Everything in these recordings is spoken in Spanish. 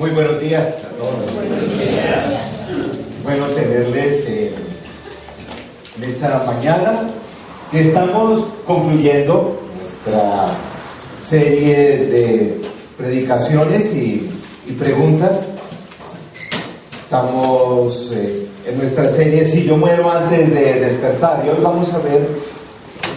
Muy buenos días a todos. Buenos días. Bueno tenerles en esta mañana que estamos concluyendo nuestra serie de predicaciones y preguntas. Estamos en nuestra serie Si yo muero antes de despertar, y hoy vamos a ver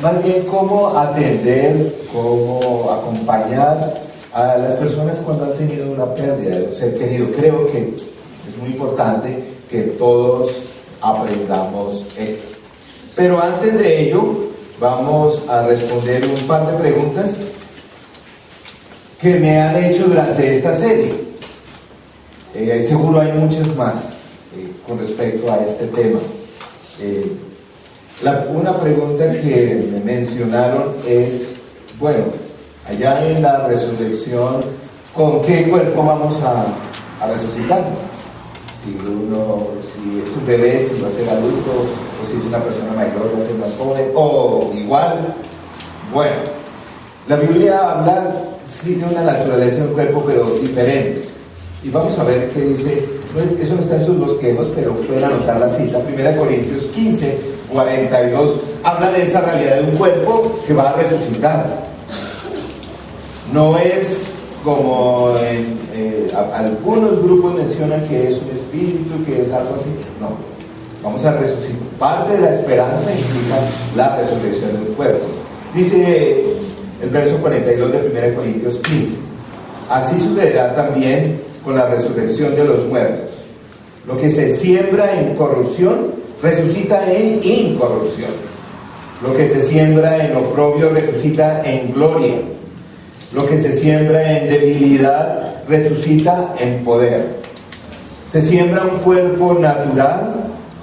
más bien cómo atender, cómo acompañar a las personas cuando han tenido una pérdida de un ser querido. Creo que es muy importante que todos aprendamos esto. Pero antes de ello, vamos a responder un par de preguntas que me han hecho durante esta serie. Seguro hay muchas más con respecto a este tema. Una pregunta que me mencionaron es, bueno, allá en la resurrección, ¿con qué cuerpo vamos a resucitar? Si es un bebé, si va a ser adulto, o si es una persona mayor, va a ser más joven, o igual. Bueno, la Biblia habla sí de una naturaleza de un cuerpo, pero diferente. Y vamos a ver qué dice, eso no está en sus bosquejos, pero pueden anotar la cita, 1 Corintios 15, 42, habla de esa realidad de un cuerpo que va a resucitar. No es como algunos grupos mencionan que es un espíritu, que es algo así. No, vamos a resucitar. Parte de la esperanza implica la resurrección del cuerpo. Dice el verso 42 de 1 Corintios 15. Así sucederá también con la resurrección de los muertos. Lo que se siembra en corrupción, resucita en incorrupción. Lo que se siembra en oprobio, resucita en gloria. Lo que se siembra en debilidad, resucita en poder. Se siembra un cuerpo natural,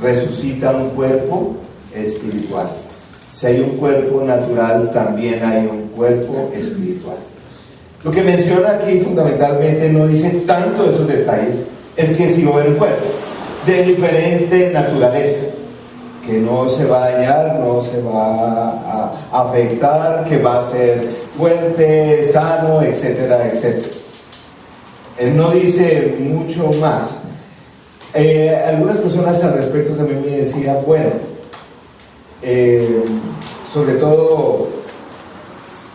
resucita un cuerpo espiritual. Si hay un cuerpo natural, también hay un cuerpo espiritual. Lo que menciona aquí fundamentalmente no dice tanto esos detalles, es que si va a haber un cuerpo de diferente naturaleza, que no se va a dañar, no se va a afectar, que va a ser fuerte, sano, etcétera, etcétera. Él no dice mucho más. Algunas personas al respecto también me decían, bueno, sobre todo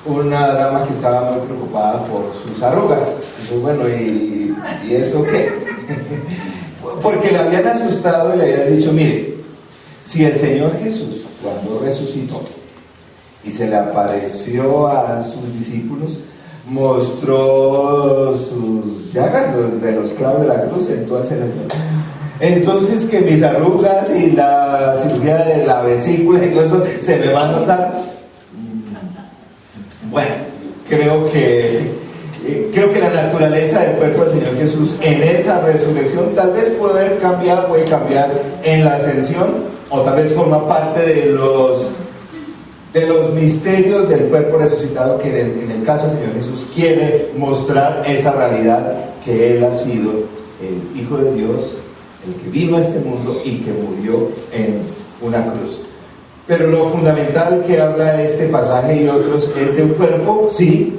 una dama que estaba muy preocupada por sus arrugas. Dijo, bueno, ¿y eso qué? Porque le habían asustado y le habían dicho, mire, si el Señor Jesús, cuando resucitó y se le apareció a sus discípulos, mostró sus llagas de los clavos de la cruz, entonces que mis arrugas y la cirugía de la vesícula y todo eso se me va a notar. Bueno, creo que la naturaleza del cuerpo del Señor Jesús en esa resurrección tal vez puede cambiar en la ascensión, o tal vez forma parte de los misterios del cuerpo resucitado, que en el caso del Señor Jesús quiere mostrar esa realidad, que Él ha sido el Hijo de Dios, el que vino a este mundo y que murió en una cruz. Pero lo fundamental que habla este pasaje y otros es de un cuerpo, sí,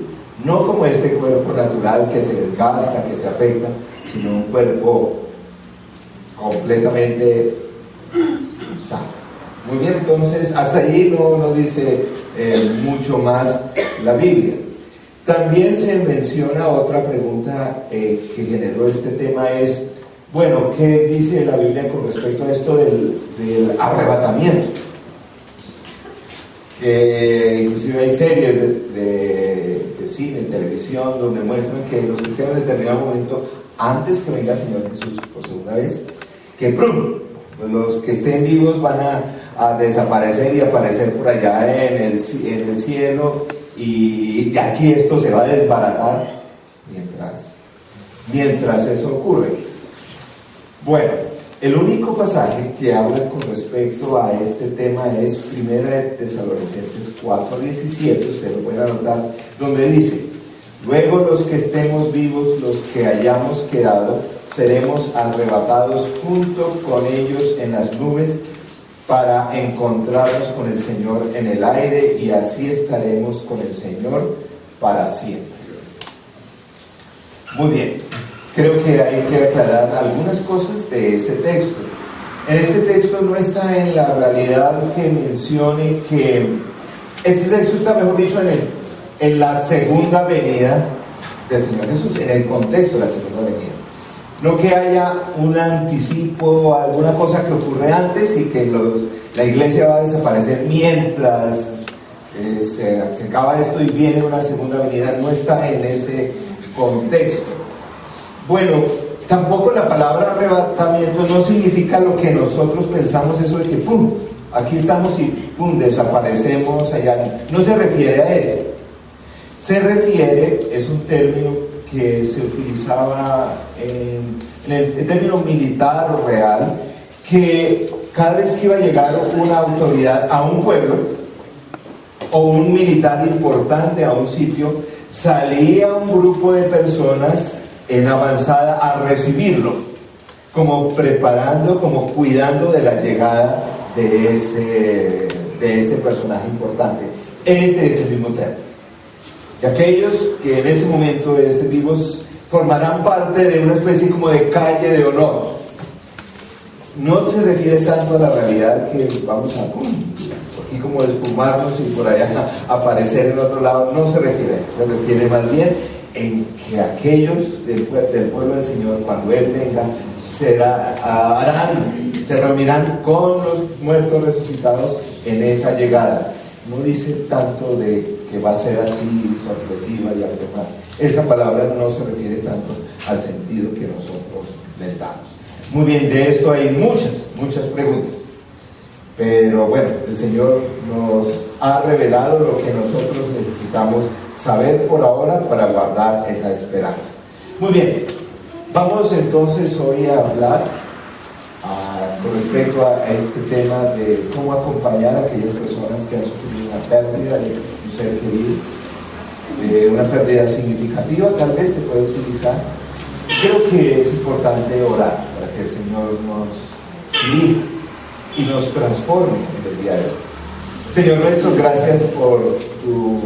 no como este cuerpo natural que se desgasta, que se afecta, sino un cuerpo completamente sano. Muy bien, entonces hasta allí no dice mucho más la Biblia. También se menciona otra pregunta que generó este tema es, bueno, ¿qué dice la Biblia con respecto a esto del arrebatamiento? Que inclusive hay series de cine, televisión, donde muestran que los cristianos en determinado momento, antes que venga el Señor Jesús por segunda vez, que ¡prum!, pues los que estén vivos van a desaparecer y aparecer por allá en el cielo, y aquí esto se va a desbaratar mientras eso ocurre. Bueno, el único pasaje que habla con respecto a este tema es 1 Tesalonicenses 4:17, ustedes lo pueden anotar, donde dice, luego los que estemos vivos, los que hayamos quedado, seremos arrebatados junto con ellos en las nubes para encontrarnos con el Señor en el aire, y así estaremos con el Señor para siempre. Muy bien. creo que hay que aclarar algunas cosas de ese texto. En este texto no está en la realidad que mencione que este texto está, mejor dicho, en la segunda venida del Señor Jesús, en el contexto de la segunda venida. No que haya un anticipo, alguna cosa que ocurre antes y que la iglesia va a desaparecer mientras se acaba esto y viene una segunda venida. No está en ese contexto. Bueno, tampoco la palabra arrebatamiento no significa lo que nosotros pensamos, eso de que ¡pum! Aquí estamos y ¡pum! Desaparecemos allá. No se refiere a eso. Se refiere, es un término que se utilizaba en el término militar o real, que cada vez que iba a llegar una autoridad a un pueblo o un militar importante a un sitio, salía un grupo de personas en avanzada a recibirlo, como preparando, como cuidando de la llegada de ese personaje importante. Ese es el mismo término. Y aquellos que en ese momento estén vivos formarán parte de una especie como de calle de honor. No se refiere tanto a la realidad que vamos a aquí como despumarnos y por allá aparecer en otro lado. No se refiere a eso, se refiere más bien en que aquellos del pueblo del Señor, cuando Él venga, se reunirán con los muertos resucitados en esa llegada. No dice tanto de que va a ser así, sorpresiva y algo más. Esa palabra no se refiere tanto al sentido que nosotros les damos. Muy bien, de esto hay muchas preguntas. Pero bueno, el Señor nos ha revelado lo que nosotros necesitamos saber por ahora para guardar esa esperanza. Muy bien, vamos entonces hoy a hablar con respecto a este tema de cómo acompañar a aquellas personas que han sufrido una pérdida de un ser querido, una pérdida significativa, tal vez se puede utilizar. Creo que es importante orar para que el Señor nos dirija y nos transforme en el día de hoy. Señor nuestro, gracias por tu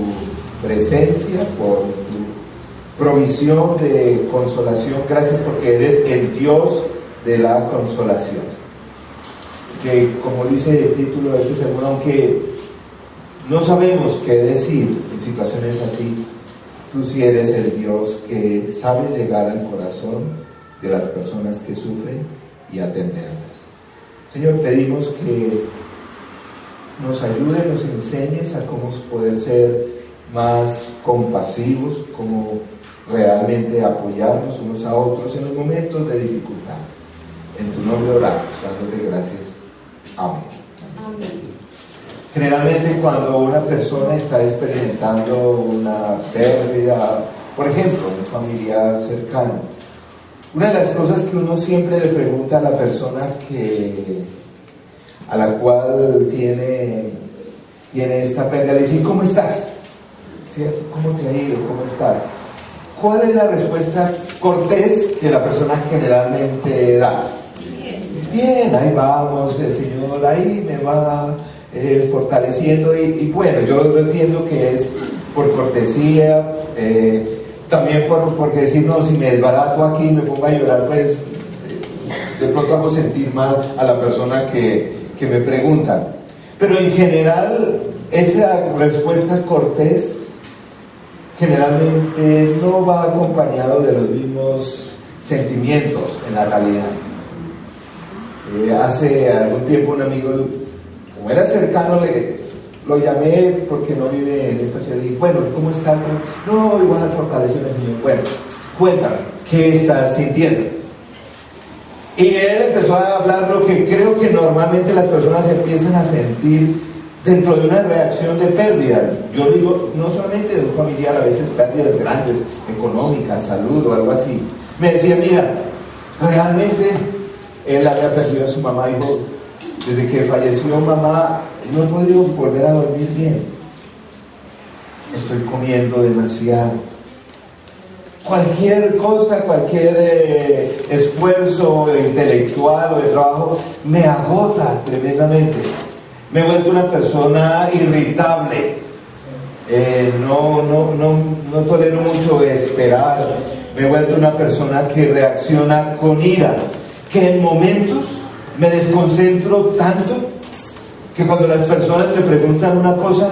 presencia, por tu provisión de consolación. Gracias porque eres el Dios de la consolación. Que, como dice el título de este sermón, aunque no sabemos qué decir en situaciones así, tú sí eres el Dios que sabe llegar al corazón de las personas que sufren y atenderlas. Señor, pedimos que nos ayude, nos enseñes a cómo poder ser más compasivos, cómo realmente apoyarnos unos a otros en los momentos de dificultad. En tu nombre oramos, dándote gracias. Amén. Amén. Generalmente cuando una persona está experimentando una pérdida, por ejemplo, un familiar cercano, una de las cosas que uno siempre le pregunta a la persona a la cual tiene esta pérdida, le dice: ¿cómo estás? ¿Cierto? ¿Cómo te ha ido? ¿Cómo estás? ¿Cuál es la respuesta cortés que la persona generalmente da? Bien, ahí vamos, el Señor ahí me va fortaleciendo y bueno, yo lo entiendo que es por cortesía, también porque decir, no, si me desbarato aquí y me pongo a llorar, pues de pronto hago sentir mal a la persona que me pregunta. Pero en general, esa respuesta cortés generalmente no va acompañado de los mismos sentimientos en la realidad. Hace algún tiempo un amigo, como era cercano, lo llamé porque no vive en esta ciudad y dije: bueno, ¿cómo estás? No, igual fortalecido el Señor. Bueno, cuéntame, ¿qué estás sintiendo? Y él empezó a hablar lo que creo que normalmente las personas empiezan a sentir dentro de una reacción de pérdida. Yo digo, no solamente de un familiar, a veces pérdidas grandes, económicas, salud o algo así. Me decía: mira, realmente él había perdido a su mamá. Dijo: desde que falleció mamá no he podido volver a dormir bien, estoy comiendo demasiado, cualquier cosa, cualquier esfuerzo intelectual o de trabajo me agota tremendamente, me he vuelto una persona irritable, no tolero mucho esperar, Me he vuelto una persona que reacciona con ira, que en momentos me desconcentro tanto que cuando las personas me preguntan una cosa,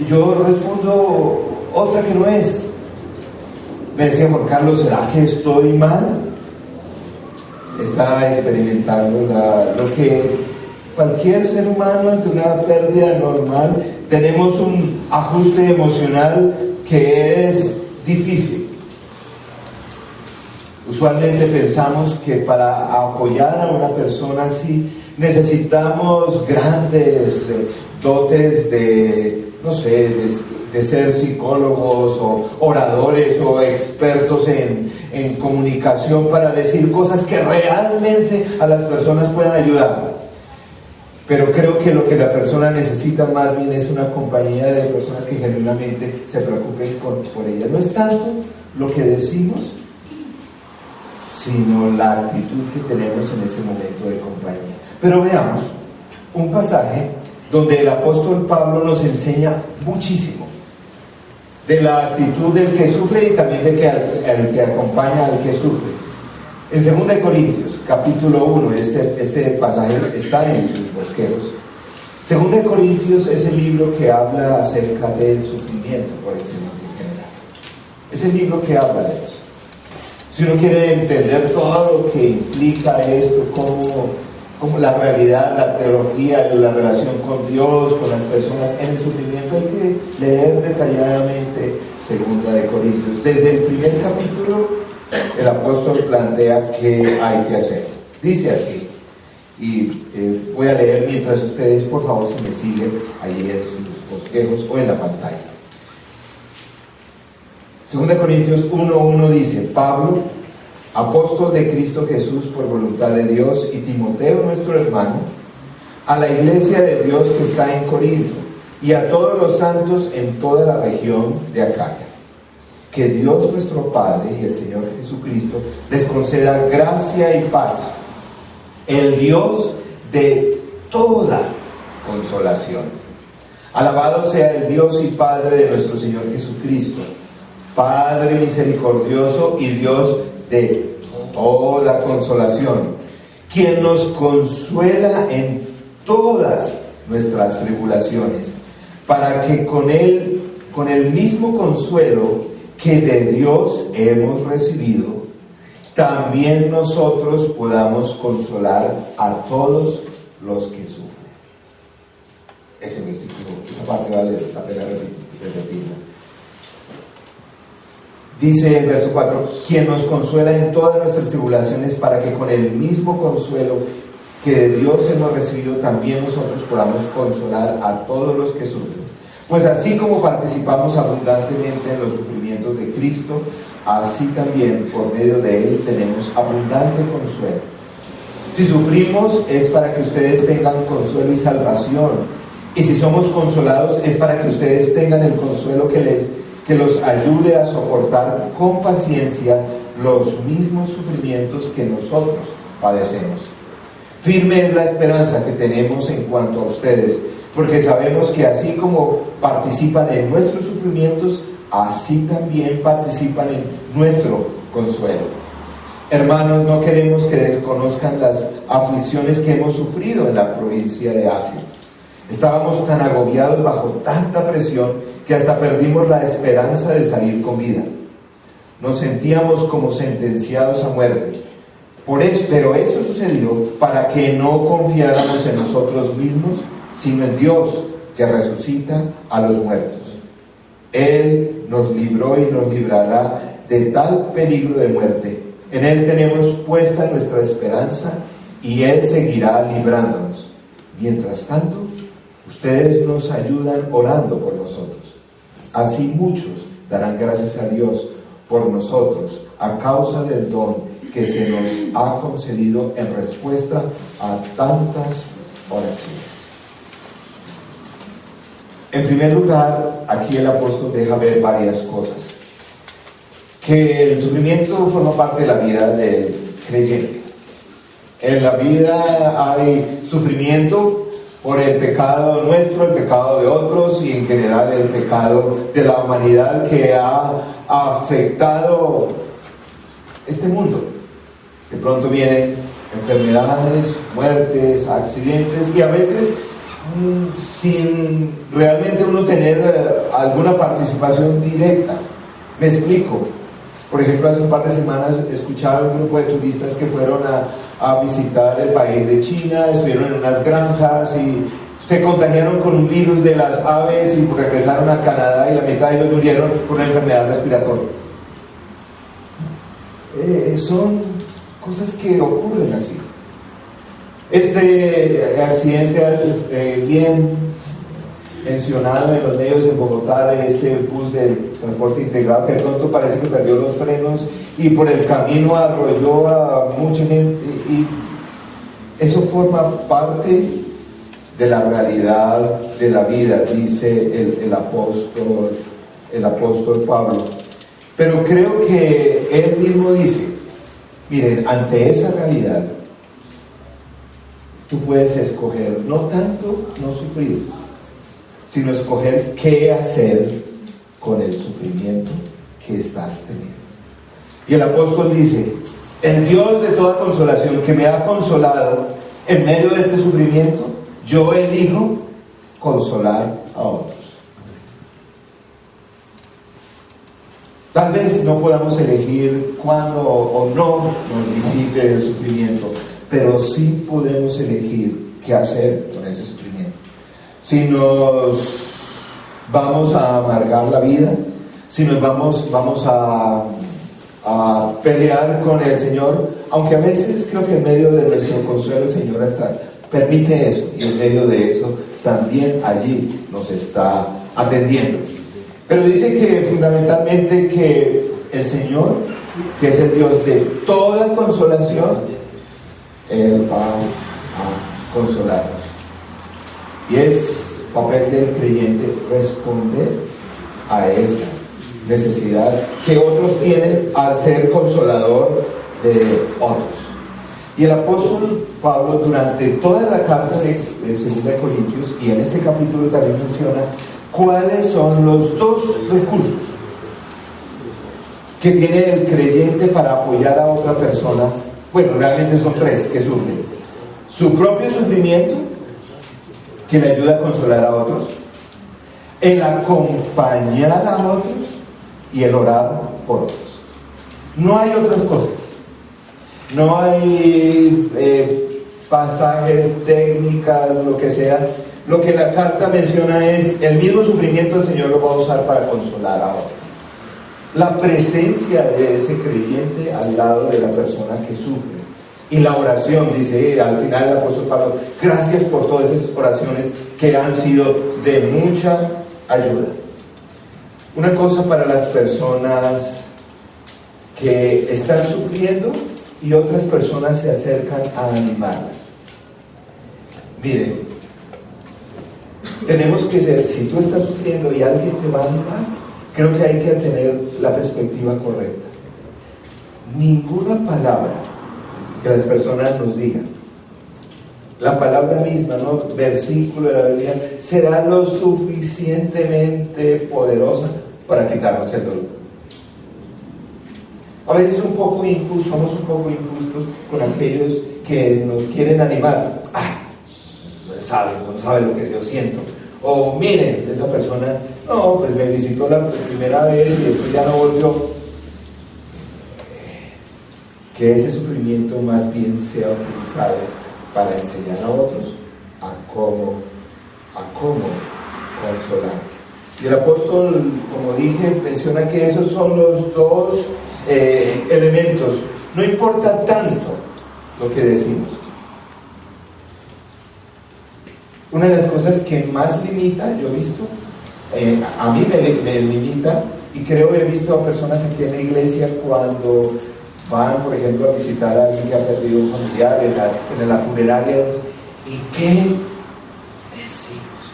yo respondo otra que no es. Me decía Juan Carlos, ¿será que estoy mal? Está experimentando lo que cualquier ser humano ante una pérdida normal, tenemos un ajuste emocional que es difícil. Usualmente pensamos que para apoyar a una persona así necesitamos grandes dotes de ser psicólogos o oradores o expertos en comunicación para decir cosas que realmente a las personas puedan ayudar. Pero creo que lo que la persona necesita más bien es una compañía de personas que genuinamente se preocupen por ella. No es tanto lo que decimos, sino la actitud que tenemos en ese momento de compañía. Pero veamos un pasaje donde el apóstol Pablo nos enseña muchísimo de la actitud del que sufre y también del que acompaña al que sufre. En 2 Corintios, capítulo 1, este pasaje está en sus bosquejos. 2 Corintios es el libro que habla acerca del sufrimiento, por decirlo en general. Es el libro que habla de eso. Si uno quiere entender todo lo que implica esto, como la realidad, la teología, la relación con Dios, con las personas en el sufrimiento, hay que leer detalladamente 2 Corintios. Desde el primer capítulo, el apóstol plantea qué hay que hacer. Dice así, y voy a leer mientras ustedes, por favor, si me siguen ahí en sus bosquejos o en la pantalla. 2 Corintios 1:1 dice: Pablo, apóstol de Cristo Jesús por voluntad de Dios, y Timoteo, nuestro hermano, a la iglesia de Dios que está en Corinto, y a todos los santos en toda la región de Acaya. Que Dios nuestro Padre y el Señor Jesucristo les conceda gracia y paz. El Dios de toda consolación. Alabado sea el Dios y Padre de nuestro Señor Jesucristo, Padre misericordioso y Dios de toda consolación, quien nos consuela en todas nuestras tribulaciones, para que con el mismo consuelo que de Dios hemos recibido, también nosotros podamos consolar a todos los que sufren. Ese versículo, esa parte vale la pena repetirla. Dice el verso 4, quien nos consuela en todas nuestras tribulaciones, para que con el mismo consuelo que de Dios hemos recibido, también nosotros podamos consolar a todos los que sufren. Pues así como participamos abundantemente en los sufrimientos de Cristo, así también por medio de Él tenemos abundante consuelo. Si sufrimos es para que ustedes tengan consuelo y salvación, y si somos consolados es para que ustedes tengan el consuelo que los ayude a soportar con paciencia los mismos sufrimientos que nosotros padecemos. Firme es la esperanza que tenemos en cuanto a ustedes, porque sabemos que así como participan en nuestros sufrimientos, así también participan en nuestro consuelo. Hermanos, no queremos que desconozcan las aflicciones que hemos sufrido en la provincia de Asia. Estábamos tan agobiados bajo tanta presión que hasta perdimos la esperanza de salir con vida. Nos sentíamos como sentenciados a muerte. Pero eso sucedió para que no confiáramos en nosotros mismos, sino en Dios, que resucita a los muertos. Él nos libró y nos librará de tal peligro de muerte. En Él tenemos puesta nuestra esperanza y Él seguirá librándonos. Mientras tanto, ustedes nos ayudan orando por nosotros. Así muchos darán gracias a Dios por nosotros a causa del don que se nos ha concedido en respuesta a tantas oraciones. En primer lugar, aquí el apóstol deja ver varias cosas. Que el sufrimiento forma parte de la vida del creyente. En la vida hay sufrimiento por el pecado nuestro, el pecado de otros y en general el pecado de la humanidad que ha afectado este mundo. De pronto vienen enfermedades, muertes, accidentes, y a veces sin realmente uno tener alguna participación directa. Me explico. Por ejemplo, hace un par de semanas escuchaba un grupo de turistas que fueron a visitar el país de China, estuvieron en unas granjas y se contagiaron con un virus de las aves y regresaron a Canadá y la mitad de ellos murieron por una enfermedad respiratoria. Son cosas que ocurren así. Este accidente bien mencionado en los medios en Bogotá, de este bus de transporte integrado que de pronto parece que perdió los frenos y por el camino arrolló a mucha gente, y eso forma parte de la realidad de la vida, dice el apóstol Pablo. Pero creo que él mismo dice, miren, ante esa realidad tú puedes escoger no tanto no sufrir, sino escoger qué hacer con el sufrimiento que estás teniendo. Y el apóstol dice, el Dios de toda consolación que me ha consolado en medio de este sufrimiento, yo elijo consolar a otros. Tal vez no podamos elegir cuándo o no nos visite el sufrimiento, pero sí podemos elegir qué hacer con ese sufrimiento. Si nos vamos a amargar la vida, si nos vamos a pelear con el Señor, aunque a veces creo que en medio de nuestro consuelo el Señor hasta permite eso, y en medio de eso también allí nos está atendiendo. Pero dice que fundamentalmente que el Señor, que es el Dios de toda consolación, Él va a consolarnos. Y es papel del creyente responder a esa necesidad que otros tienen al ser consolador de otros. Y el apóstol Pablo, durante toda la carta de 2 Corintios, y en este capítulo también menciona cuáles son los dos recursos que tiene el creyente para apoyar a otra persona. Bueno, realmente son tres que sufren: su propio sufrimiento, que le ayuda a consolar a otros, el acompañar a otros y el orar por otros. No hay otras cosas. No hay pasajes, técnicas, lo que sea. Lo que la carta menciona es el mismo sufrimiento el Señor lo va a usar para consolar a otros. La presencia de ese creyente al lado de la persona que sufre. Y la oración, dice al final el apóstol Pablo, gracias por todas esas oraciones que han sido de mucha ayuda. Una cosa para las personas que están sufriendo y otras personas se acercan a animarlas. Miren, tenemos que ser, si tú estás sufriendo y alguien te va a animar, creo que hay que tener la perspectiva correcta. Ninguna palabra que las personas nos digan, la palabra misma, ¿no? Versículo de la Biblia, será lo suficientemente poderosa para quitarnos el dolor. A veces somos un poco injustos con aquellos que nos quieren animar. No sabe lo que yo siento. O miren, esa persona, no, pues me visitó la primera vez y después ya no volvió. Que ese sufrimiento más bien sea utilizado para enseñar a otros a cómo consolar. Y el apóstol, como dije, menciona que esos son los dos elementos. No importa tanto lo que decimos. Una de las cosas que más limita, yo he visto, a mí me limita, y creo que he visto a personas aquí en la iglesia cuando van, por ejemplo, a visitar a alguien que ha perdido un familiar en la funeraria, ¿y qué decimos?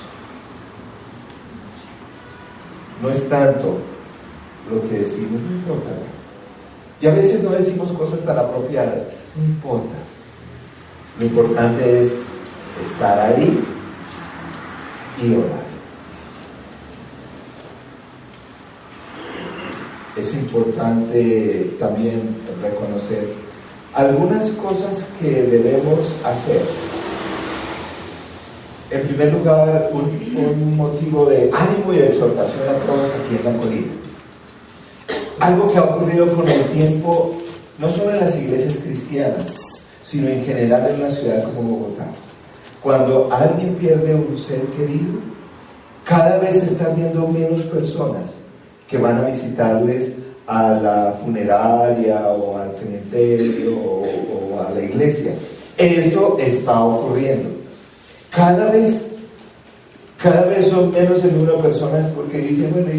No es tanto lo que decimos, no importa. Y a veces no decimos cosas tan apropiadas, no importa. Lo importante es estar ahí y orar. es importante también reconocer algunas cosas que debemos hacer. En primer lugar, un motivo de ánimo y de exhortación a todos aquí en la colina. Algo que ha ocurrido con el tiempo, no solo en las iglesias cristianas, sino en general en una ciudad como Bogotá. Cuando alguien pierde un ser querido, cada vez se están viendo menos personas que van a visitarles a la funeraria o al cementerio o a la iglesia. Eso está ocurriendo. Cada vez son menos el número de personas porque dicen, bueno,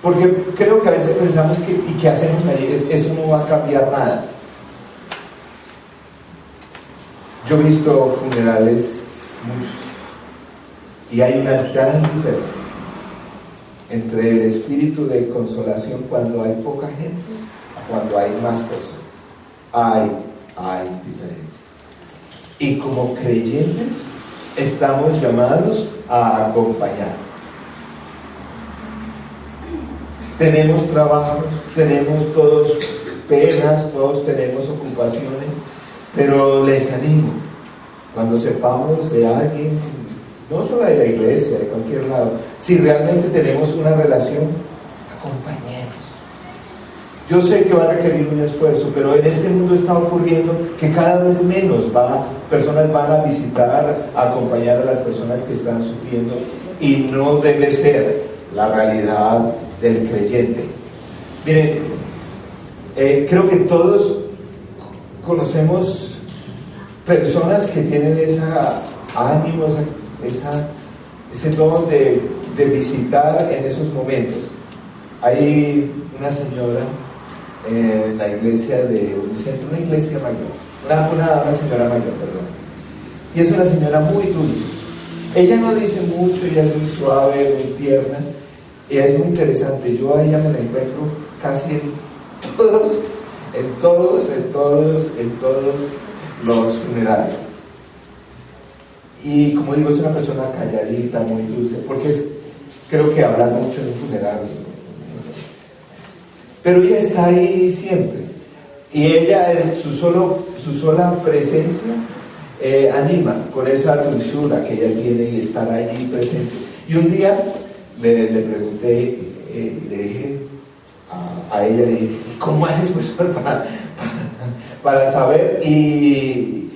porque creo que a veces pensamos que, ¿y qué hacemos ahí? Eso no va a cambiar nada. Yo he visto funerales muchos y hay una gran diferencia entre el espíritu de consolación cuando hay poca gente a cuando hay más personas. Hay diferencia. Y como creyentes estamos llamados a acompañar. Tenemos trabajos, tenemos todos penas, todos tenemos ocupaciones, pero les animo, cuando sepamos de alguien, no solo de la iglesia, de cualquier lado, si realmente tenemos una relación, acompañemos. Yo sé que va a requerir un esfuerzo, pero en este mundo está ocurriendo que cada vez menos personas van a visitar, a acompañar a las personas que están sufriendo, y no debe ser la realidad del creyente. Miren, creo que todos conocemos personas que tienen ese ánimo, ese don de visitar en esos momentos. Hay una señora en la iglesia de un centro, una iglesia mayor, una señora mayor, perdón, y es una señora muy dulce. Ella no dice mucho, ella es muy suave, muy tierna, ella es muy interesante. Yo a ella me la encuentro casi en todos los funerales. Y como digo, es una persona calladita, muy dulce, porque creo que habla mucho en un funeral. Pero ella está ahí siempre. Y ella, su sola presencia, anima con esa dulzura que ella tiene y estar allí presente. Y un día le pregunté, le dije a ella, le dije, ¿cómo haces pues para saber y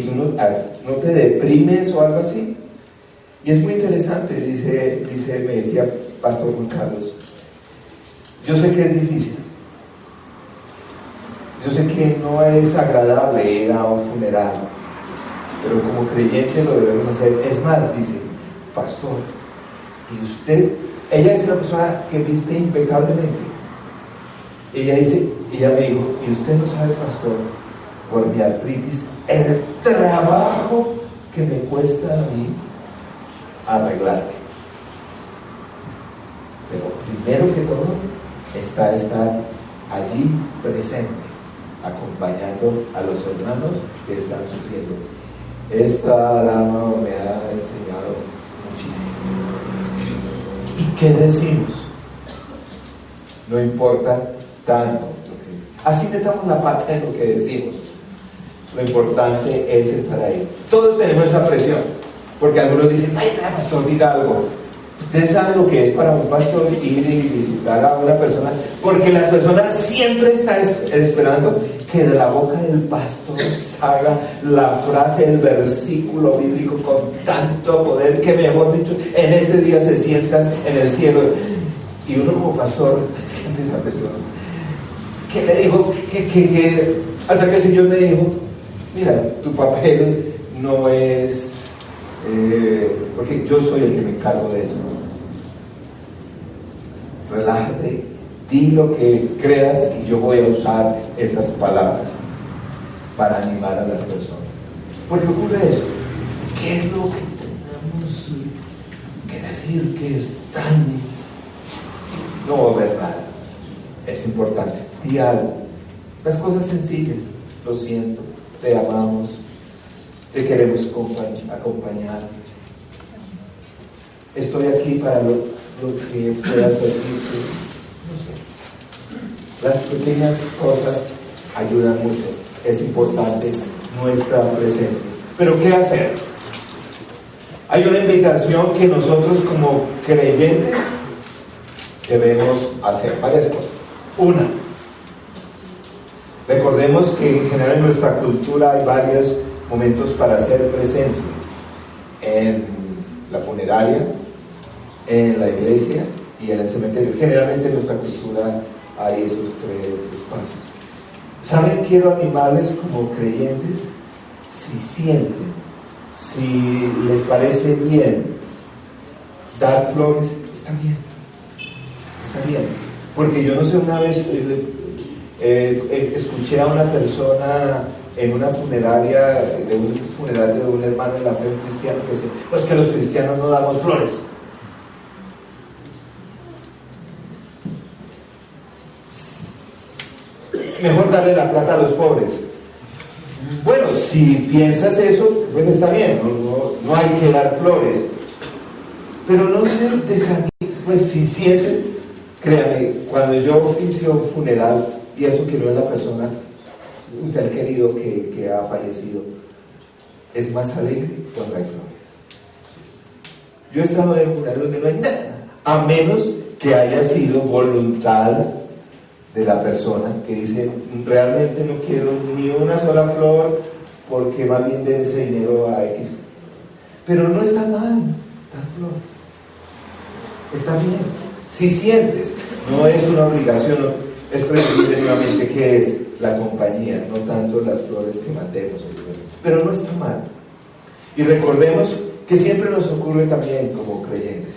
tú no te deprimes o algo así? Y es muy interesante, me decía Pastor Juan Carlos, yo sé que es difícil, yo sé que no es agradable ir a un funeral, pero como creyente lo debemos hacer. Es más, dice, pastor, y usted, ella es una persona que viste impecablemente. Ella me dijo, y usted no sabe, pastor, por mi artritis, el trabajo que me cuesta a mí arreglarme. Pero primero que todo está estar allí presente, acompañando a los hermanos que están sufriendo. Esta dama me ha enseñado muchísimo. ¿Y qué decimos? No importa tanto. Así metamos la pata en lo que decimos. Lo importante es estar ahí. Todos tenemos esa presión, porque algunos dicen, ay, pastor, diga algo. Ustedes saben lo que es para un pastor ir y visitar a una persona, porque las personas siempre están esperando que de la boca del pastor salga la frase, el versículo bíblico con tanto poder que, mejor dicho, en ese día se sientan en el cielo. Y uno como pastor siente esa presión. ¿Qué le dijo? Hasta que el Señor me dijo, mira, tu papel no es, porque yo soy el que me encargo de eso. Relájate, di lo que creas y yo voy a usar esas palabras para animar a las personas. Porque ocurre eso. ¿Qué es lo que tenemos que decir que es tan? No va a haber nada. Es importante. Di algo. Las cosas sencillas. Lo siento, te amamos, te queremos acompañar. Estoy aquí para lo que pueda servirte. No sé. Las pequeñas cosas ayudan mucho. Es importante nuestra presencia. Pero ¿qué hacer? Hay una invitación que nosotros como creyentes debemos hacer. Varias cosas. Una, recordemos que en general en nuestra cultura hay varios momentos para hacer presencia. En la funeraria, en la iglesia y en el cementerio. Generalmente en nuestra cultura hay esos tres espacios. ¿Saben? Quiero animarles como creyentes, si sienten, si les parece bien dar flores, está bien. Está bien. Porque yo no sé, una vez escuché a una persona en una funeraria, de un funeral de un hermano en la fe cristiana, que dice, pues que los cristianos no damos flores. Mejor darle la plata a los pobres. Bueno, si piensas eso, pues está bien, no hay que dar flores. Pero no se desanimen, pues si sienten, créanme, cuando yo oficio funeral, y eso que no es la persona, un ser querido que ha fallecido, es más alegre cuando hay flores. Yo he estado en un funeral donde no hay nada, a menos que haya sido voluntad de la persona que dice, realmente no quiero ni una sola flor porque más bien den ese dinero a X. Pero no está mal dar flores. Está bien. Si sientes, no es una obligación, es preferible nuevamente que es la compañía, no tanto las flores que mandemos. Pero no está mal. Y recordemos que siempre nos ocurre también como creyentes.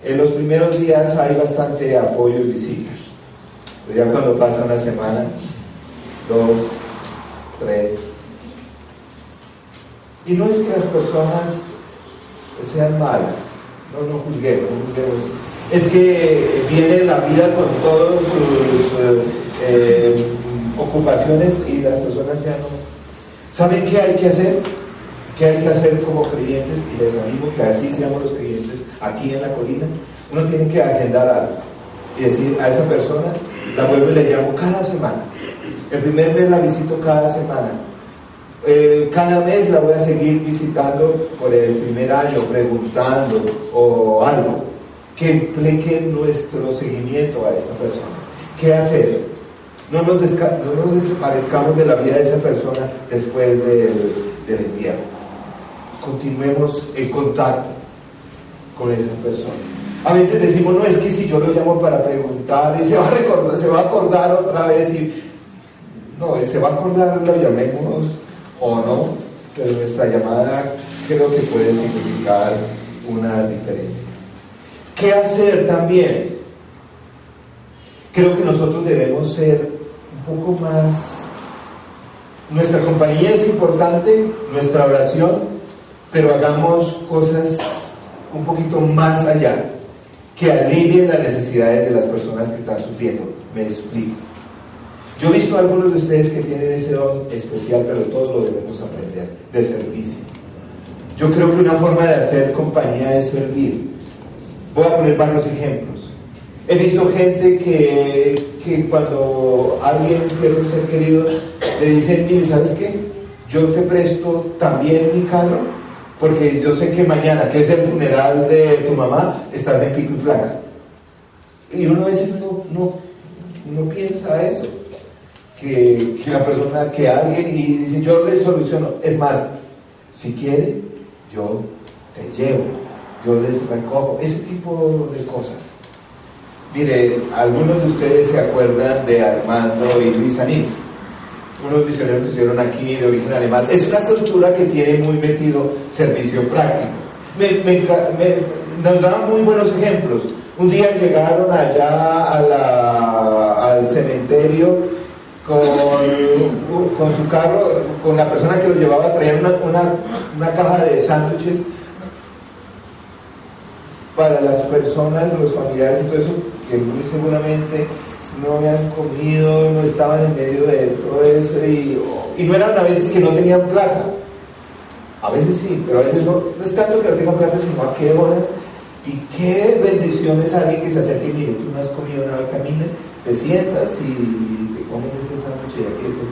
En los primeros días hay bastante apoyo y visitas. Pero ya cuando pasa una semana, 2, 3. Y no es que las personas sean malas, no juzguemos. Es que viene la vida con todas sus ocupaciones y las personas ya no. ¿Saben qué hay que hacer? ¿Qué hay que hacer como creyentes? Y les animo que así seamos los creyentes aquí en la colina. Uno tiene que agendar algo y decir a esa persona, la vuelvo y le llamo cada semana. El primer mes la visito cada semana. Cada mes la voy a seguir visitando por el primer año, preguntando o algo que implique nuestro seguimiento a esta persona. ¿Qué hacer? No nos desaparezcamos de la vida de esa persona después del entierro. Continuemos en contacto con esa persona. A veces decimos, no, es que si yo lo llamo para preguntar y se va a acordar otra vez y no, se va a acordar, lo llamemos o no, pero nuestra llamada creo que puede significar una diferencia. ¿Qué hacer también? Creo que nosotros debemos ser un poco más, nuestra compañía es importante, nuestra oración, pero hagamos cosas un poquito más allá, que alivien las necesidades de las personas que están sufriendo. Me explico. Yo he visto a algunos de ustedes que tienen ese don especial, pero todos lo debemos aprender, de servicio. Yo creo que una forma de hacer compañía es servir. Voy a poner varios ejemplos. He visto gente que cuando alguien quiere un ser querido, le dicen, mire, ¿sabes qué? Yo te presto también mi carro, porque yo sé que mañana, que es el funeral de tu mamá, estás en pico y placa. Y uno a veces no piensa eso, que la persona, que alguien, y dice, yo le soluciono. Es más, si quiere, yo te llevo, yo les recojo, ese tipo de cosas. Mire, algunos de ustedes se acuerdan de Armando y Luis Anís, unos misioneros que estuvieron aquí de origen alemán. Es una cultura que tiene muy metido servicio práctico. Nos dan muy buenos ejemplos. Un día llegaron allá al cementerio con su carro, con la persona que lo llevaba, traían una caja de sándwiches para las personas, los familiares y todo eso, que muy seguramente no habían comido, no estaban en medio de todo eso, y no eran a veces que no tenían plata, a veces sí, pero a veces no es tanto que no tengan plata, sino a qué horas, Y qué bendición es alguien que se acerque y mire, tú no has comido nada, camina, te sientas y te comes este sándwich y aquí estoy.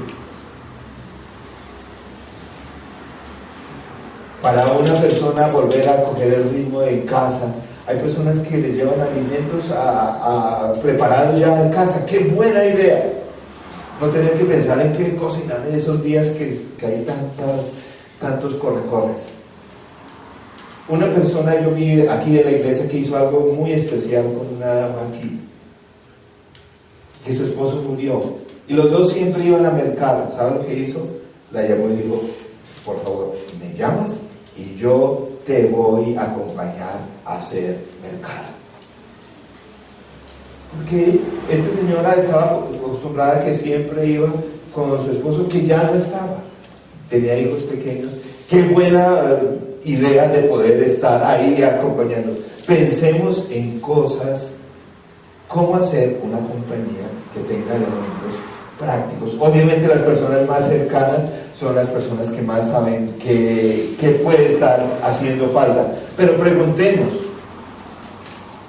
Para una persona volver a coger el ritmo de casa, hay personas que les llevan alimentos preparados ya en casa. ¡Qué buena idea! No tener que pensar en qué cocinar en esos días que hay tantos corre-corres. Una persona, yo vi aquí de la iglesia que hizo algo muy especial con una dama aquí, que su esposo murió, y los dos siempre iban a mercar. ¿Sabe lo que hizo? La llamó y dijo, por favor, me llamas y yo te voy a acompañar a hacer mercado. Porque esta señora estaba acostumbrada a que siempre iba con su esposo, que ya no estaba, tenía hijos pequeños. Qué buena idea de poder estar ahí acompañando. Pensemos en cosas, cómo hacer una compañía que tenga elementos prácticos. Obviamente las personas más cercanas son las personas que más saben que puede estar haciendo falta, pero preguntemos.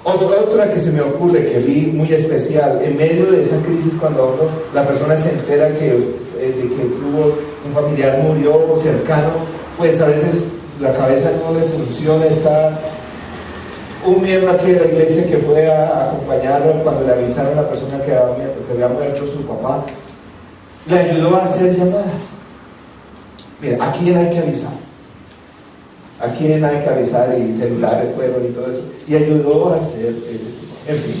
Otra que se me ocurre, que vi muy especial, en medio de esa crisis, cuando la persona se entera de que tuvo un familiar murió cercano, pues a veces la cabeza no le funciona. Está un miembro aquí de la iglesia que fue a acompañarlo cuando le avisaron a la persona que había muerto su papá, le ayudó a hacer llamadas. Mira, ¿a quién hay que avisar? ¿A quién hay que avisar? Y celulares fueron y todo eso. Y ayudó a hacer ese tipo. En fin.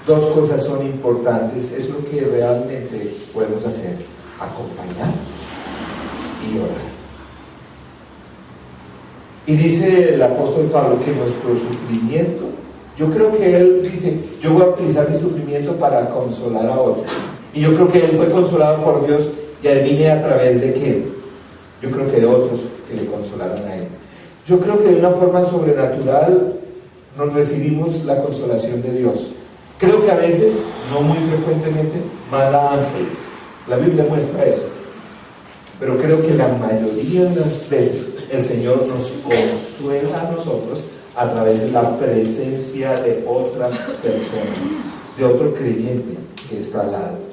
Dos cosas son importantes. Es lo que realmente podemos hacer. Acompañar y orar. Y dice el apóstol Pablo que nuestro sufrimiento, yo creo que él dice, yo voy a utilizar mi sufrimiento para consolar a otros. Y yo creo que él fue consolado por Dios, y adivine a través de qué. Yo creo que de otros que le consolaron a él. Yo creo que de una forma sobrenatural nos recibimos la consolación de Dios. Creo que a veces, no muy frecuentemente, manda ángeles. La Biblia muestra eso. Pero creo que la mayoría de las veces el Señor nos consuela a nosotros a través de la presencia de otra persona, de otro creyente que está al lado.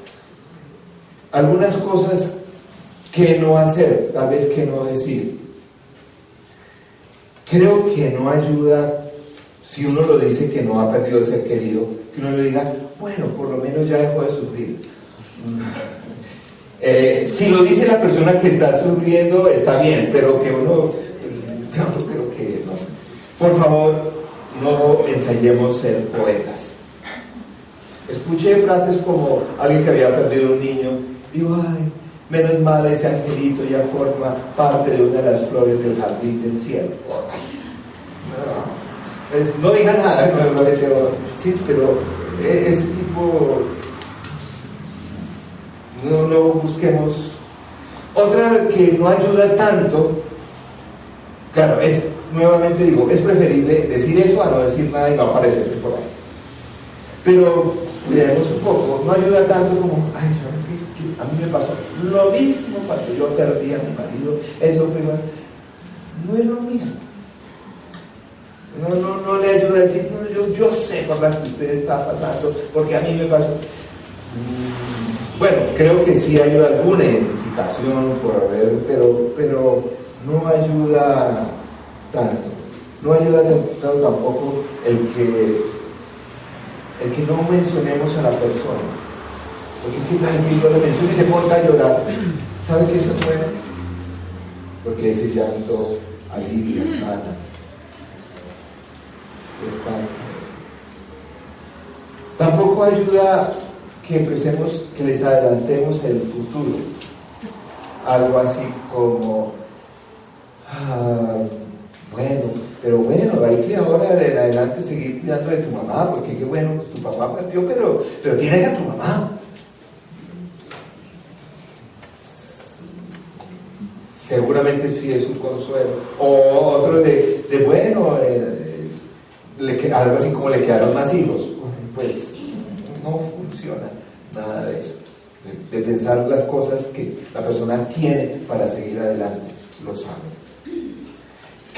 Algunas cosas que no hacer, tal vez que no decir. Creo que no ayuda, si uno lo dice que no ha perdido el ser querido, que uno le diga, bueno, por lo menos ya dejó de sufrir. Si lo dice la persona que está sufriendo, está bien, pero que uno, yo creo que no. Por favor, no ensayemos ser poetas. Escuché frases como alguien que había perdido un niño, digo, ay, menos mal ese angelito ya forma parte de una de las flores del jardín del cielo. No diga nada, sí, pero ese tipo, no busquemos. Otra que no ayuda tanto, claro, nuevamente digo, es preferible decir eso a no decir nada y no aparecerse por ahí. Pero cuidemos un poco, no ayuda tanto como, ay, ¿saben qué? A mí me pasó lo mismo cuando yo perdí a mi marido, eso fue igual. No es lo mismo. No le ayuda a decir, no, yo sé por las que usted está pasando, porque a mí me pasó. Bueno, creo que sí ayuda alguna identificación por haber, pero no ayuda tanto. No ayuda tanto tampoco el que no mencionemos a la persona. Porque qué tal que yo le menciono y se ponga a llorar. ¿Sabe qué eso puede? Porque ese llanto alivia, sana, descansa. Tampoco ayuda que empecemos, que les adelantemos el futuro. Algo así como, bueno, hay que ahora de en adelante seguir cuidando de tu mamá, porque qué bueno, pues tu papá partió, pero tienes a tu mamá. Seguramente sí es un consuelo. O otro de bueno, algo así como le quedaron más hijos. Pues no funciona nada de eso. De pensar las cosas que la persona tiene para seguir adelante. lo saben.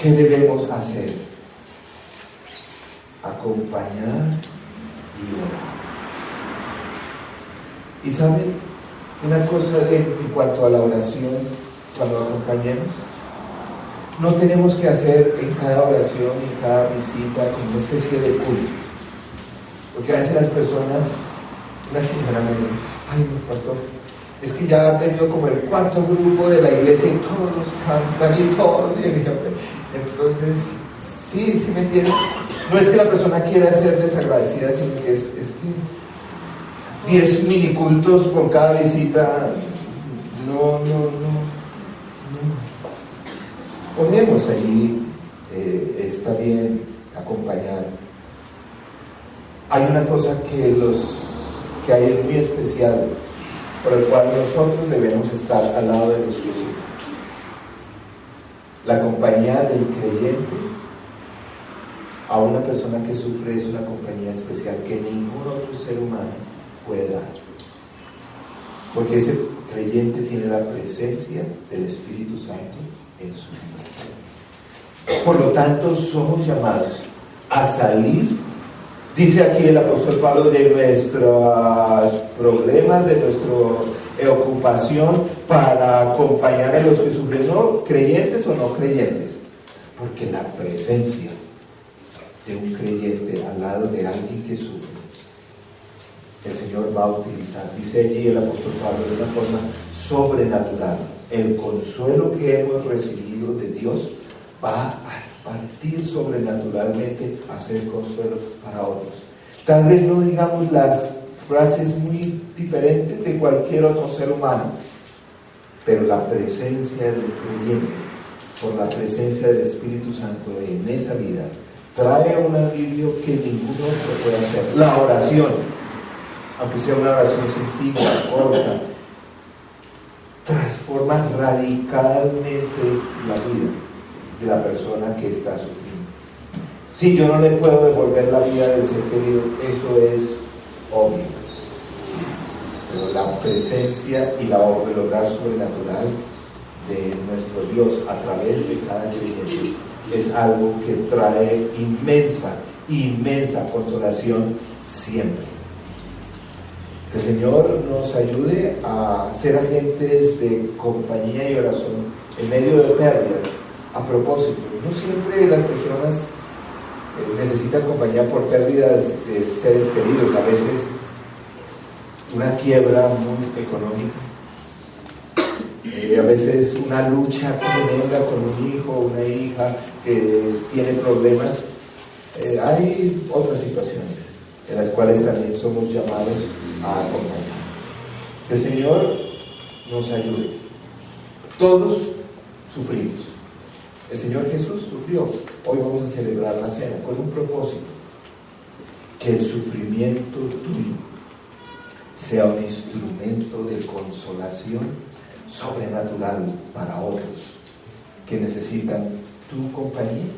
¿Qué debemos hacer? Acompañar y orar. ¿Y saben una cosa en cuanto a la oración cuando acompañemos? No tenemos que hacer en cada oración, en cada visita, como una especie de culto. Porque a veces las personas, una señora me dice, ay, pastor, es que ya ha tenido como el cuarto grupo de la iglesia y todos cantan y todos vienen. Entonces, sí me entienden. No es que la persona quiera ser desagradecida, sino que es que 10 minicultos por cada visita, no. Ponemos allí, está bien acompañar. Hay una cosa que hay es muy especial, por el cual nosotros debemos estar al lado de los que sufren. La compañía del creyente a una persona que sufre es una compañía especial que ningún otro ser humano puede dar. Porque ese creyente tiene la presencia del Espíritu Santo en su vida. Por lo tanto, somos llamados a salir, dice aquí el apóstol Pablo, de nuestros problemas, de nuestra ocupación para acompañar a los que sufren, no creyentes o no creyentes, porque la presencia de un creyente al lado de alguien que sufre, el Señor va a utilizar, dice allí el apóstol Pablo, de una forma sobrenatural. El consuelo que hemos recibido de Dios va a partir sobrenaturalmente a ser consuelo para otros. Tal vez no digamos las frases muy diferentes de cualquier otro ser humano, pero la presencia del creyente, por la presencia del Espíritu Santo en esa vida, trae un alivio que ningún otro puede hacer. La oración, aunque sea una oración sencilla, corta, transforma radicalmente la vida de la persona que está sufriendo. Sí, yo no le puedo devolver la vida del ser querido, eso es obvio, pero la presencia y la obra sobrenatural de nuestro Dios a través de cada creyente es algo que trae inmensa consolación siempre. Que el Señor nos ayude a ser agentes de compañía y oración en medio de pérdidas. A propósito, no siempre las personas necesitan compañía por pérdidas de seres queridos. A veces una quiebra muy económica, a veces una lucha tremenda con un hijo o una hija que tiene problemas. Hay otras situaciones en las cuales también somos llamados a acompañar. Que el Señor nos ayude. Todos sufrimos. El Señor Jesús sufrió. Hoy vamos a celebrar la cena con un propósito: que el sufrimiento tuyo sea un instrumento de consolación sobrenatural para otros que necesitan tu compañía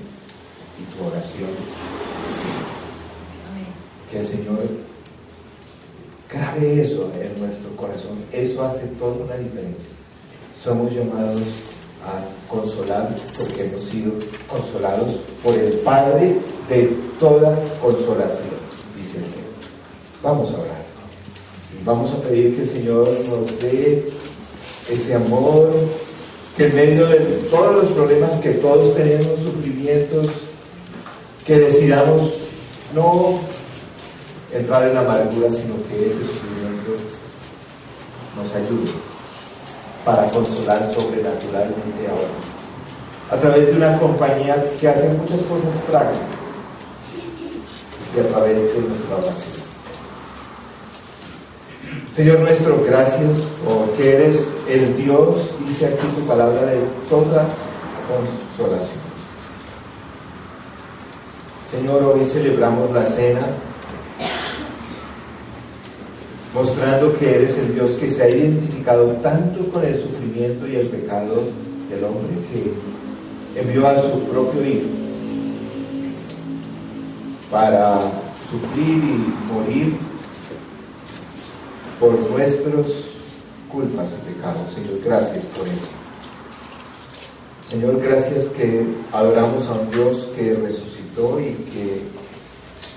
y tu oración. Que el Señor grabe eso en nuestro corazón. Eso hace toda una diferencia. Somos llamados a consolar porque hemos sido consolados por el Padre de toda consolación, dice el texto. Vamos a orar y vamos a pedir que el Señor nos dé ese amor, que en medio de todos los problemas que todos tenemos, sufrimientos, que decidamos no entrar en la amargura, sino que ese sufrimiento nos ayude para consolar sobrenaturalmente a otros, a través de una compañía que hace muchas cosas prácticas y a través de nuestra oración. Señor nuestro, gracias porque eres el Dios, dice aquí tu palabra, de toda consolación. Señor, hoy celebramos la cena mostrando que eres el Dios que se ha identificado tanto con el sufrimiento y el pecado del hombre, que envió a su propio Hijo para sufrir y morir por nuestras culpas y pecados. Señor, gracias por eso. Señor, gracias que adoramos a un Dios que resucitó y que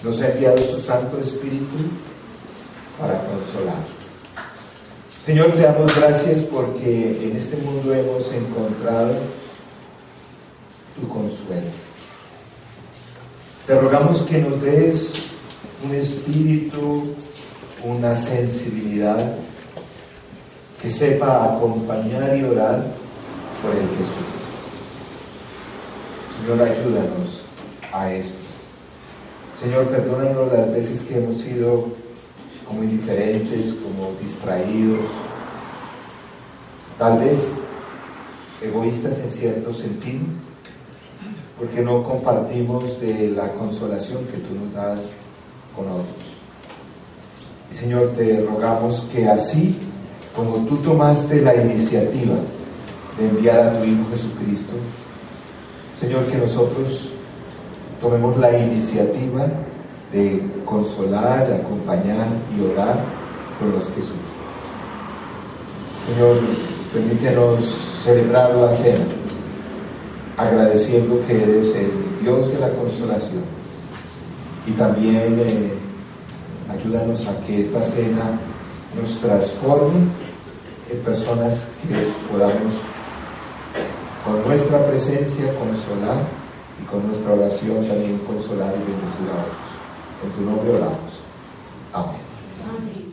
nos ha enviado su Santo Espíritu para consolar. Señor, te damos gracias porque en este mundo hemos encontrado tu consuelo. Te rogamos que nos des un espíritu, una sensibilidad que sepa acompañar y orar por el que sufre. Señor, ayúdanos a esto. Señor, perdónanos las veces que hemos sido como indiferentes, como distraídos, tal vez egoístas en cierto sentido, porque no compartimos de la consolación que tú nos das con otros. Y Señor, te rogamos que así como tú tomaste la iniciativa de enviar a tu Hijo Jesucristo, Señor, que nosotros tomemos la iniciativa de consolar, de acompañar y orar por los que sufren. Señor, permítenos celebrar la cena, agradeciendo que eres el Dios de la consolación. Y también ayúdanos a que esta cena nos transforme en personas que podamos con nuestra presencia consolar y con nuestra oración también consolar y bendecir a otros. En tu nombre oramos. Amén. Amén.